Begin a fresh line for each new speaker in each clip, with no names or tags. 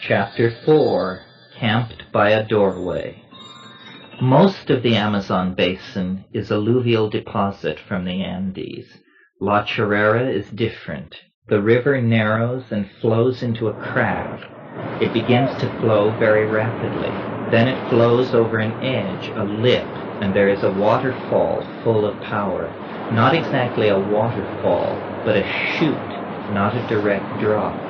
Chapter 4, Camped by a Doorway. Most of the Amazon basin is alluvial deposit from the Andes. La Ch4 is different. The river narrows and flows into a crack. It begins to flow very rapidly. Then it flows over an edge, a lip, and there is a waterfall full of power. Not exactly a waterfall, but a chute, not a direct drop.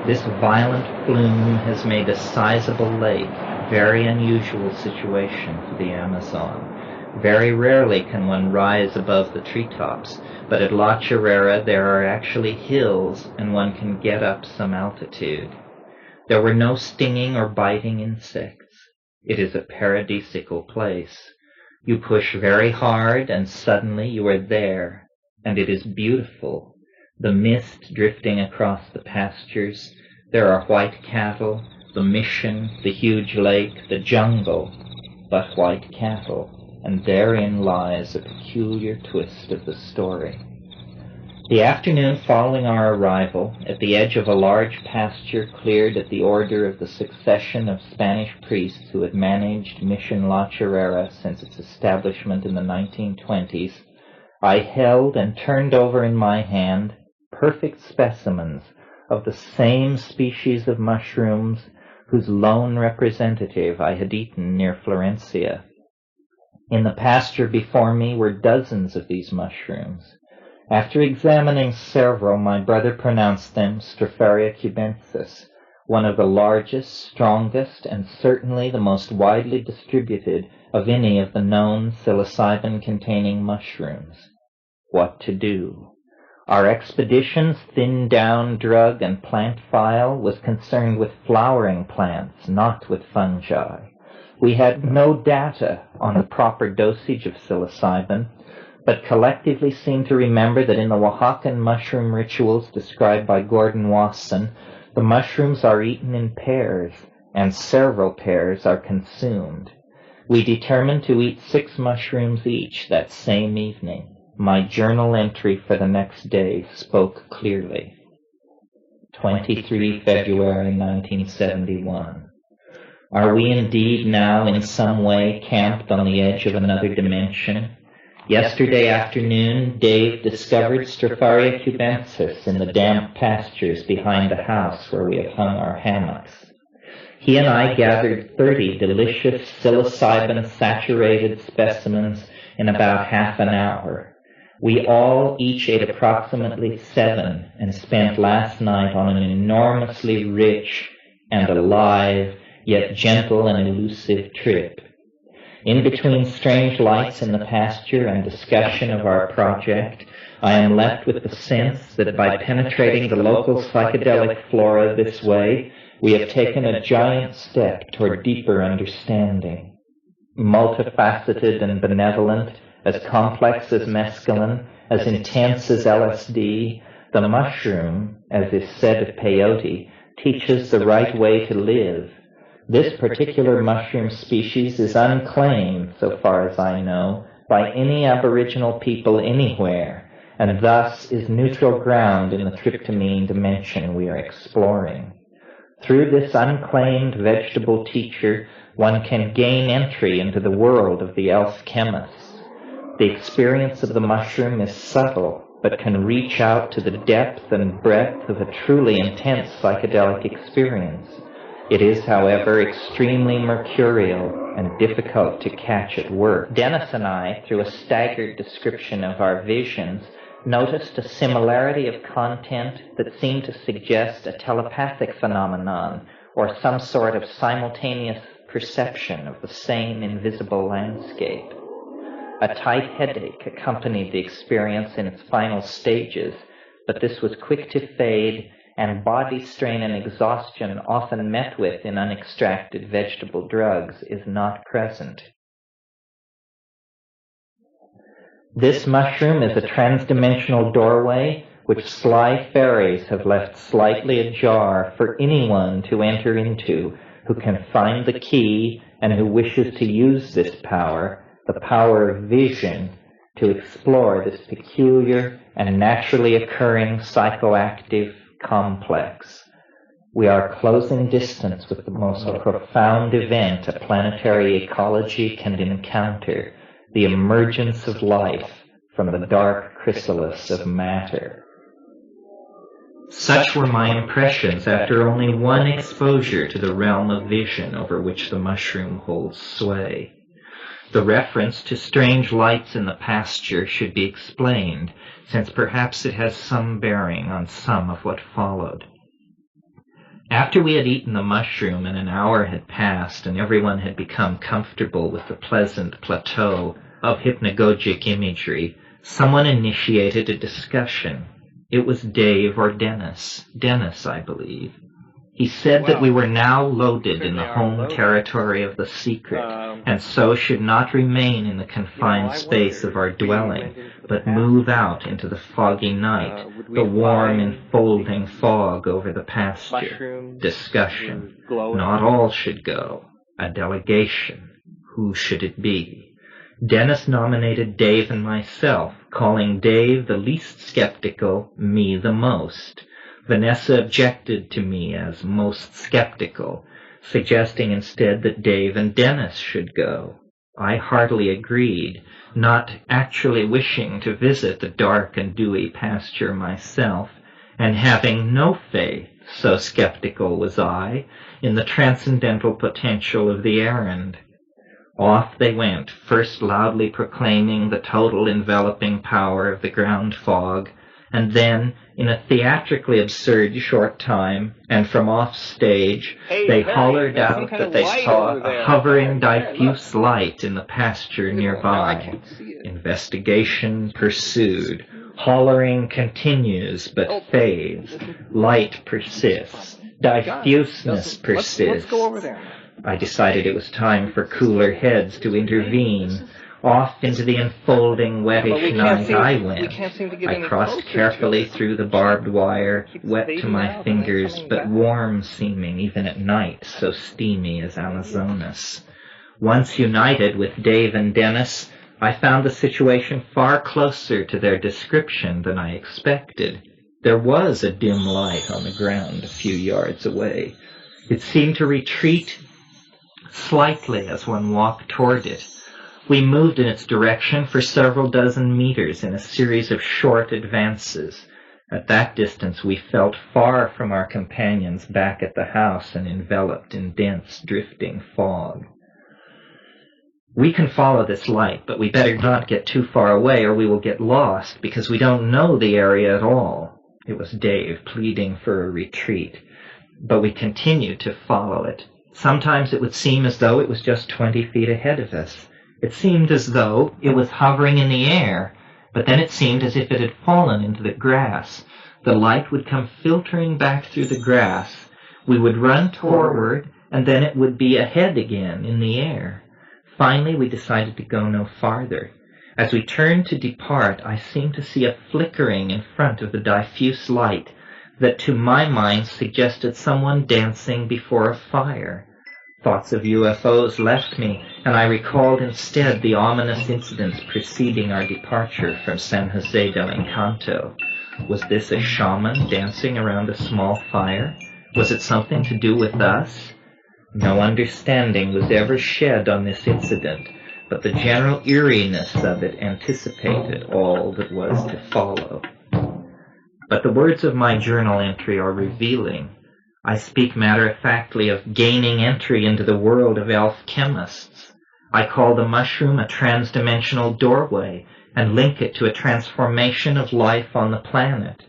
This violent flume has made a sizable lake, very unusual situation for the Amazon. Very rarely can one rise above the treetops, but at La Ch4 there are actually hills and one can get up some altitude. There were no stinging or biting insects. It is a paradisical place. You push very hard and suddenly you are there, and it is beautiful. The mist drifting across the pastures, there are white cattle, the mission, the huge lake, the jungle, but white cattle, and therein lies a peculiar twist of the story. The afternoon following our arrival, at the edge of a large pasture cleared at the order of the succession of Spanish priests who had managed Mission La Ch4 since its establishment in the 1920s, I held and turned over in my hand perfect specimens of the same species of mushrooms whose lone representative I had eaten near Florencia. In the pasture before me were dozens of these mushrooms. After examining several, my brother pronounced them Stropharia cubensis, one of the largest, strongest, and certainly the most widely distributed of any of the known psilocybin-containing mushrooms. What to do? Our expedition's thinned-down drug and plant file was concerned with flowering plants, not with fungi. We had no data on the proper dosage of psilocybin, but collectively seemed to remember that in the Oaxacan mushroom rituals described by Gordon Wasson, the mushrooms are eaten in pairs, and several pairs are consumed. We determined to eat 6 mushrooms each that same evening. My journal entry for the next day spoke clearly. 23 February 1971. Are we indeed now in some way camped on the edge of another dimension? Yesterday afternoon, Dave discovered Stropharia cubensis in the damp pastures behind the house where we have hung our hammocks. He and I gathered 30 delicious psilocybin-saturated specimens in about half an hour. We all each ate approximately 7 and spent last night on an enormously rich and alive, yet gentle and elusive trip. In between strange lights in the pasture and discussion of our project, I am left with the sense that by penetrating the local psychedelic flora this way, we have taken a giant step toward deeper understanding. Multifaceted and benevolent, as complex as mescaline, as intense as LSD, the mushroom, as is said of peyote, teaches the right way to live. This particular mushroom species is unclaimed, so far as I know, by any Aboriginal people anywhere, and thus is neutral ground in the tryptamine dimension we are exploring. Through this unclaimed vegetable teacher, one can gain entry into the world of the elf chemists. The experience of the mushroom is subtle, but can reach out to the depth and breadth of a truly intense psychedelic experience. It is, however, extremely mercurial and difficult to catch at work. Dennis and I, through a staggered description of our visions, noticed a similarity of content that seemed to suggest a telepathic phenomenon or some sort of simultaneous perception of the same invisible landscape. A tight headache accompanied the experience in its final stages, but this was quick to fade, and body strain and exhaustion often met with in unextracted vegetable drugs is not present. This mushroom is a transdimensional doorway which sly fairies have left slightly ajar for anyone to enter into who can find the key and who wishes to use this power, the power of vision, to explore this peculiar and naturally occurring psychoactive complex. We are closing distance with the most profound event a planetary ecology can encounter, the emergence of life from the dark chrysalis of matter. Such were my impressions after only one exposure to the realm of vision over which the mushroom holds sway. The reference to strange lights in the pasture should be explained, since perhaps it has some bearing on some of what followed. After we had eaten the mushroom and an hour had passed and everyone had become comfortable with the pleasant plateau of hypnagogic imagery, someone initiated a discussion. It was Dave or Dennis. Dennis, I believe. He said that we were now loaded in the home territory of the secret, and so should not remain in the confined space of our dwelling, but move out into the foggy night, the warm enfolding fog over the pasture. Discussion. Not all should go. A delegation. Who should it be? Dennis nominated Dave and myself, calling Dave the least skeptical, me the most. Vanessa objected to me as most skeptical, suggesting instead that Dave and Dennis should go. I heartily agreed, not actually wishing to visit the dark and dewy pasture myself, and having no faith, so skeptical was I, in the transcendental potential of the errand. Off they went, first loudly proclaiming the total enveloping power of the ground fog, and then, in a theatrically absurd short time, and from off stage, they hollered out that they saw a hovering diffuse light in the pasture nearby. Investigation pursued. Hollering continues but fades. Light persists. Diffuseness persists. Let's go over there. I decided it was time for cooler heads to intervene. Off into the enfolding wettish night I went. I crossed carefully through the barbed wire, wet to my fingers, but warm seeming even at night, so steamy as Amazonas. Once united with Dave and Dennis, I found the situation far closer to their description than I expected. There was a dim light on the ground a few yards away. It seemed to retreat slightly as one walked toward it. We moved in its direction for several dozen meters in a series of short advances. At that distance we felt far from our companions back at the house and enveloped in dense, drifting fog. We can follow this light, but we better not get too far away or we will get lost because we don't know the area at all. It was Dave pleading for a retreat, but we continued to follow it. Sometimes it would seem as though it was just 20 feet ahead of us. It seemed as though it was hovering in the air, but then it seemed as if it had fallen into the grass. The light would come filtering back through the grass. We would run forward, and then it would be ahead again in the air. Finally, we decided to go no farther. As we turned to depart, I seemed to see a flickering in front of the diffuse light that to my mind suggested someone dancing before a fire. Thoughts of UFOs left me, and I recalled instead the ominous incidents preceding our departure from San Jose del Encanto. Was this a shaman dancing around a small fire? Was it something to do with us? No understanding was ever shed on this incident, but the general eeriness of it anticipated all that was to follow. But the words of my journal entry are revealing. I speak matter-of-factly of gaining entry into the world of elf chemists. I call the mushroom a trans-dimensional doorway and link it to a transformation of life on the planet.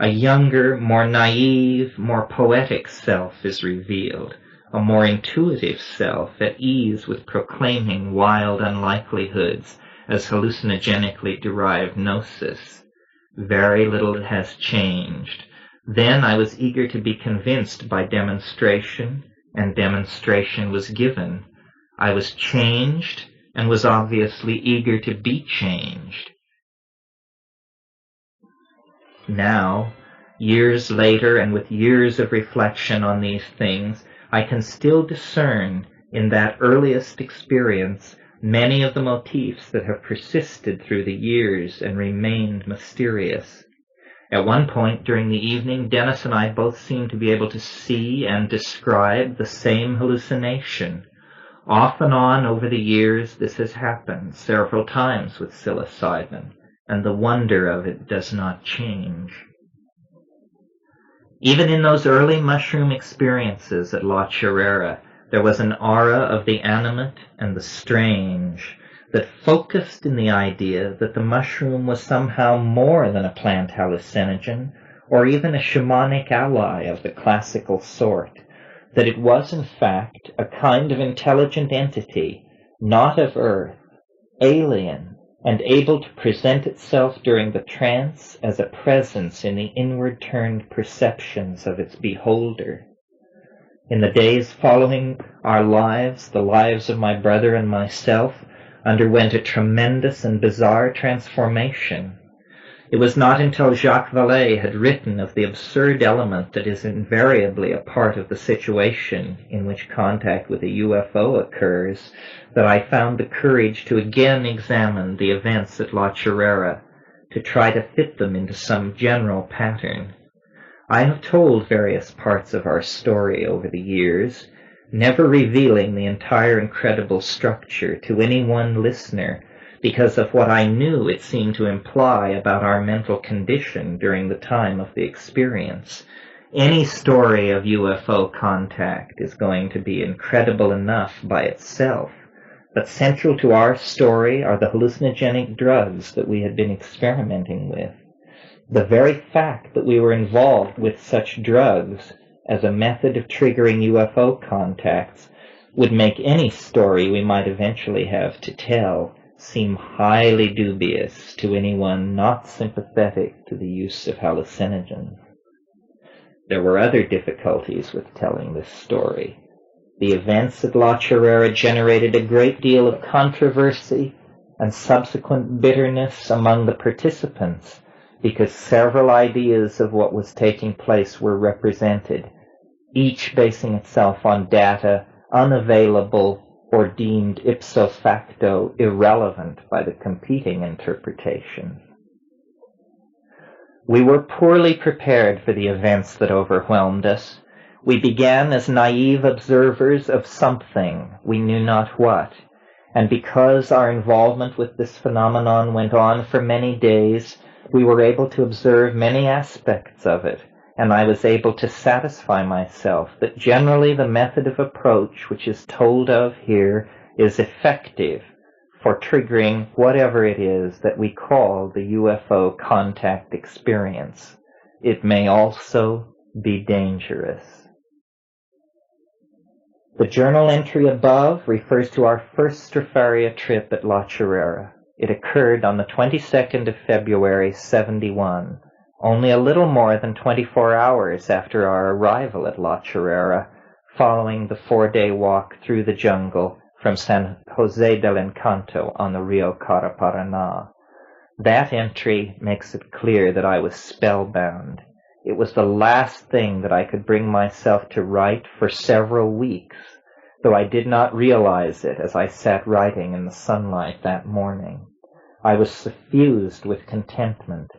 A younger, more naive, more poetic self is revealed, a more intuitive self at ease with proclaiming wild unlikelihoods as hallucinogenically derived gnosis. Very little has changed. Then I was eager to be convinced by demonstration, and demonstration was given. I was changed, and was obviously eager to be changed. Now, years later, and with years of reflection on these things, I can still discern, in that earliest experience, many of the motifs that have persisted through the years and remained mysterious. At one point during the evening, Dennis and I both seemed to be able to see and describe the same hallucination. Off and on over the years, this has happened several times with psilocybin, and the wonder of it does not change. Even in those early mushroom experiences at La Ch4, there was an aura of the animate and the strange that focused in the idea that the mushroom was somehow more than a plant hallucinogen, or even a shamanic ally of the classical sort, that it was in fact a kind of intelligent entity, not of Earth, alien, and able to present itself during the trance as a presence in the inward-turned perceptions of its beholder. In the days following our lives, the lives of my brother and myself underwent a tremendous and bizarre transformation. It was not until Jacques Vallée had written of the absurd element that is invariably a part of the situation in which contact with a UFO occurs that I found the courage to again examine the events at La Ch4 to try to fit them into some general pattern. I have told various parts of our story over the years, never revealing the entire incredible structure to any one listener because of what I knew it seemed to imply about our mental condition during the time of the experience. Any story of UFO contact is going to be incredible enough by itself, but central to our story are the hallucinogenic drugs that we had been experimenting with. The very fact that we were involved with such drugs as a method of triggering UFO contacts would make any story we might eventually have to tell seem highly dubious to anyone not sympathetic to the use of hallucinogens. There were other difficulties with telling this story. The events at La Ch4 generated a great deal of controversy and subsequent bitterness among the participants because several ideas of what was taking place were represented, each basing itself on data unavailable or deemed ipso facto irrelevant by the competing interpretations. We were poorly prepared for the events that overwhelmed us. We began as naive observers of something, we knew not what, and because our involvement with this phenomenon went on for many days, we were able to observe many aspects of it, and I was able to satisfy myself that generally the method of approach which is told of here is effective for triggering whatever it is that we call the UFO contact experience. It may also be dangerous. The journal entry above refers to our first Stropharia trip at La Ch4. It occurred on the 22nd of February, 71, only a little more than 24 hours after our arrival at La Ch4, following the 4-day walk through the jungle from San Jose del Encanto on the Rio Caraparaná. That entry makes it clear that I was spellbound. It was the last thing that I could bring myself to write for several weeks, though I did not realize it as I sat writing in the sunlight that morning. I was suffused with contentment.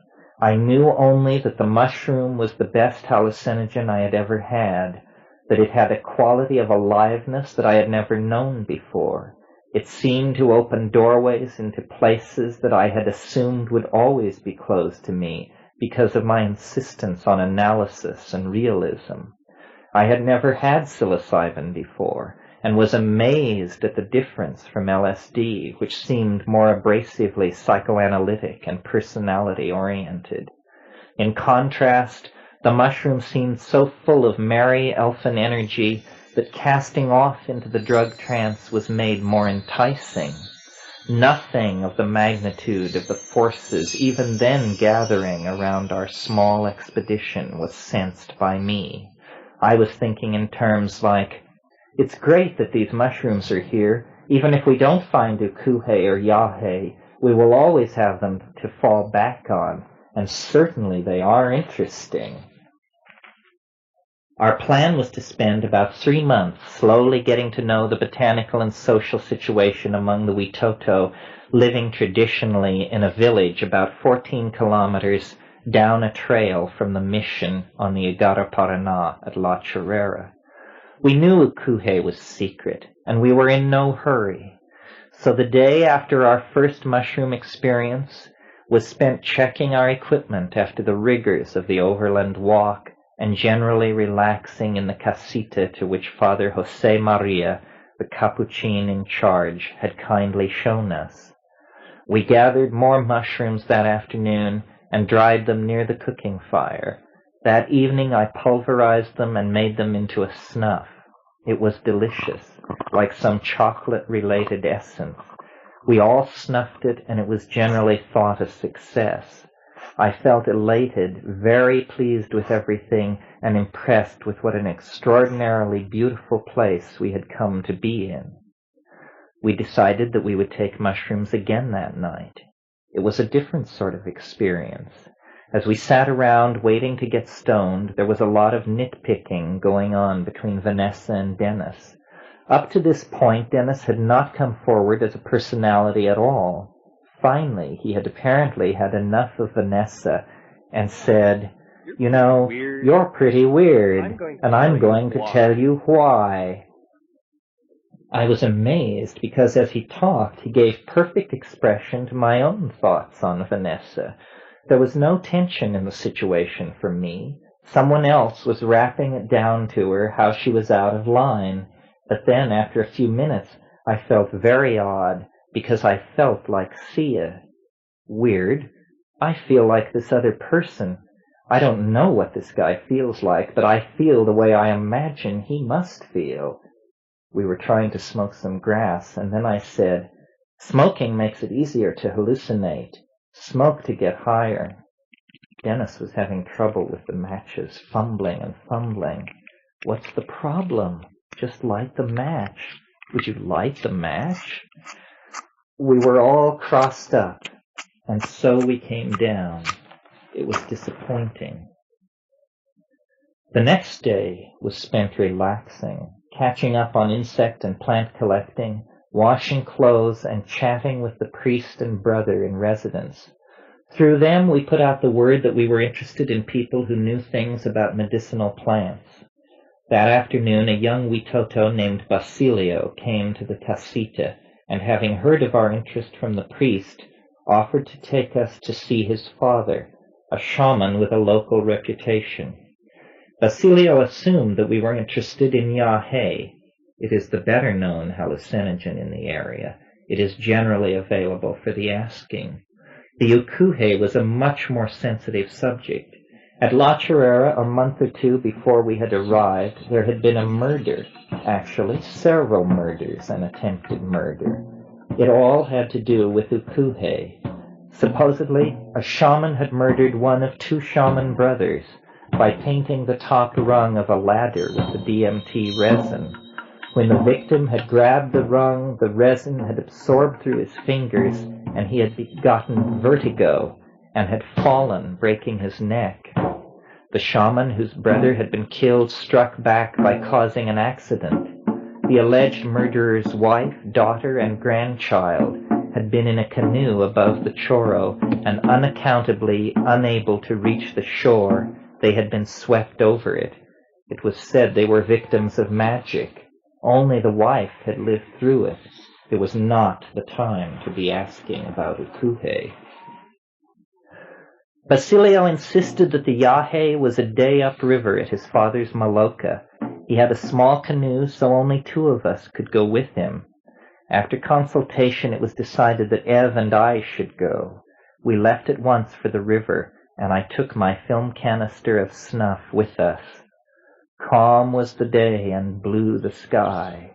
I knew only that the mushroom was the best hallucinogen I had ever had, that it had a quality of aliveness that I had never known before. It seemed to open doorways into places that I had assumed would always be closed to me because of my insistence on analysis and realism. I had never had psilocybin before, and was amazed at the difference from LSD, which seemed more abrasively psychoanalytic and personality-oriented. In contrast, the mushroom seemed so full of merry elfin energy that casting off into the drug trance was made more enticing. Nothing of the magnitude of the forces even then gathering around our small expedition was sensed by me. I was thinking in terms like, it's great that these mushrooms are here. Even if we don't find ukuhe or yahe, we will always have them to fall back on, and certainly they are interesting. Our plan was to spend about 3 months slowly getting to know the botanical and social situation among the Witoto, living traditionally in a village about 14 kilometers down a trail from the mission on the Igara-Paraná at La Ch4. We knew Ukuhe was secret, and we were in no hurry. So the day after our first mushroom experience was spent checking our equipment after the rigors of the overland walk and generally relaxing in the casita to which Father Jose Maria, the Capuchin in charge, had kindly shown us. We gathered more mushrooms that afternoon and dried them near the cooking fire. That evening I pulverized them and made them into a snuff. It was delicious, like some chocolate-related essence. We all snuffed it, and it was generally thought a success. I felt elated, very pleased with everything, and impressed with what an extraordinarily beautiful place we had come to be in. We decided that we would take mushrooms again that night. It was a different sort of experience. As we sat around waiting to get stoned, there was a lot of nitpicking going on between Vanessa and Dennis. Up to this point, Dennis had not come forward as a personality at all. Finally, he had apparently had enough of Vanessa and said, "You know, you're pretty weird, and I'm going to tell you why." I was amazed because as he talked, he gave perfect expression to my own thoughts on Vanessa. There was no tension in the situation for me. Someone else was rapping it down to her how she was out of line. But then, after a few minutes, I felt very odd because I felt like Sia. Weird. I feel like this other person. I don't know what this guy feels like, but I feel the way I imagine he must feel. We were trying to smoke some grass, and then I said, "Smoking makes it easier to hallucinate. Smoke to get higher." Dennis was having trouble with the matches, fumbling and fumbling. "What's the problem? Just light the match." "Would you light the match?" We were all crossed up, and so we came down. It was disappointing. The next day was spent relaxing, catching up on insect and plant collecting, washing clothes, and chatting with the priest and brother in residence. Through them, we put out the word that we were interested in people who knew things about medicinal plants. That afternoon, a young Witoto named Basilio came to the casita, and having heard of our interest from the priest, offered to take us to see his father, a shaman with a local reputation. Basilio assumed that we were interested in yahe. It is the better-known hallucinogen in the area. It is generally available for the asking. The ukuhe was a much more sensitive subject. At La Ch4, a month or two before we had arrived, there had been a murder, actually several murders and attempted murder. It all had to do with ukuhe. Supposedly, a shaman had murdered one of two shaman brothers by painting the top rung of a ladder with the DMT resin. When the victim had grabbed the rung, the resin had absorbed through his fingers, and he had gotten vertigo and had fallen, breaking his neck. The shaman whose brother had been killed struck back by causing an accident. The alleged murderer's wife, daughter, and grandchild had been in a canoe above the Choro, and unaccountably unable to reach the shore, they had been swept over it. It was said they were victims of magic. Only the wife had lived through it. It was not the time to be asking about ukuhe. Basilio insisted that the yahe was a day upriver at his father's maloka. He had a small canoe, so only two of us could go with him. After consultation, it was decided that Ev and I should go. We left at once for the river, and I took my film canister of snuff with us. Calm was the day and blue the sky.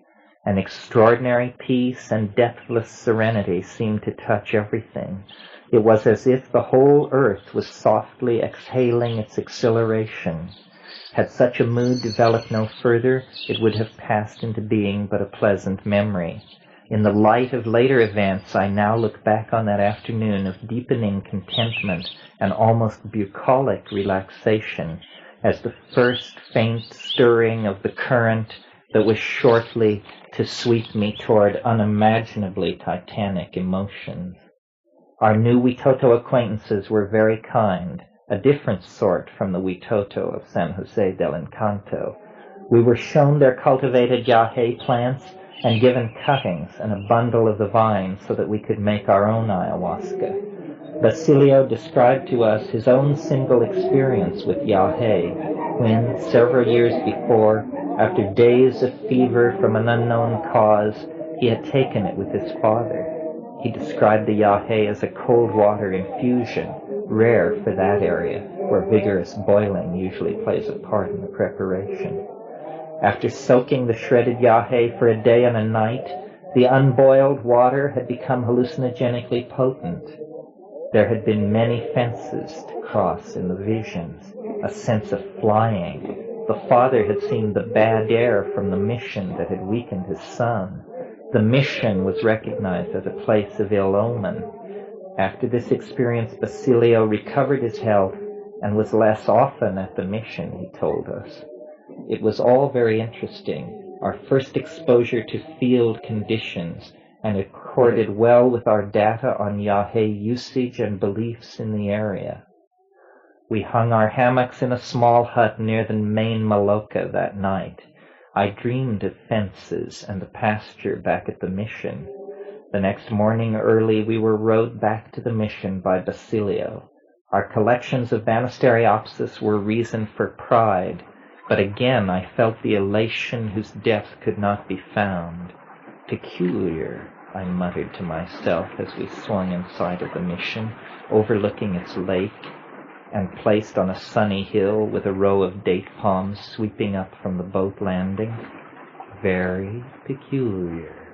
An extraordinary peace and depthless serenity seemed to touch everything. It was as if the whole earth was softly exhaling its exhilaration. Had such a mood developed no further, it would have passed into being but a pleasant memory. In the light of later events, I now look back on that afternoon of deepening contentment and almost bucolic relaxation as the first faint stirring of the current that was shortly to sweep me toward unimaginably titanic emotions. Our new Witoto acquaintances were very kind. a different sort from the Huitoto of San Jose del Encanto. We were shown their cultivated yahe plants and given cuttings and a bundle of the vine so that we could make our own ayahuasca. Basilio described to us his own single experience with yahe when, several years before, after days of fever from an unknown cause, he had taken it with his father. He described the yahe as a cold water infusion, rare for that area, where vigorous boiling usually plays a part in the preparation. After soaking the shredded yahe for a day and a night, the unboiled water had become hallucinogenically potent. There had been many fences to cross in the visions, a sense of flying. The father had seen the bad air from the mission that had weakened his son. The mission was recognized as a place of ill omen. After this experience, Basilio recovered his health and was less often at the mission, he told us. It was all very interesting, our first exposure to field conditions, and it accorded well with our data on yahe usage and beliefs in the area. We hung our hammocks in a small hut near the main Maloca that night. I dreamed of fences and the pasture back at the mission. The next morning early we were rowed back to the mission by Basilio. Our collections of Banisteriopsis were reason for pride, but again I felt the elation whose depth could not be found. Peculiar, I muttered to myself as we swung inside of the mission, overlooking its lake, and placed on a sunny hill with a row of date palms sweeping up from the boat landing. Very peculiar.